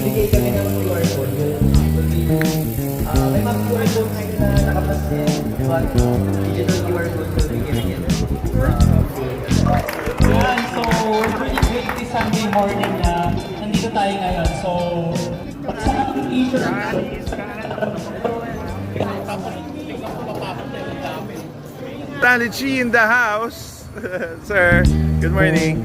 Bigay kami ng QR code. May mga QR code kayo na nakapasin. But digital QR code will be given yun. Yan, so pretty great this Sunday morning na nandito tayo ngayon. So, pagsama ng t-shirt. Tanichi in the house. Sir, good morning.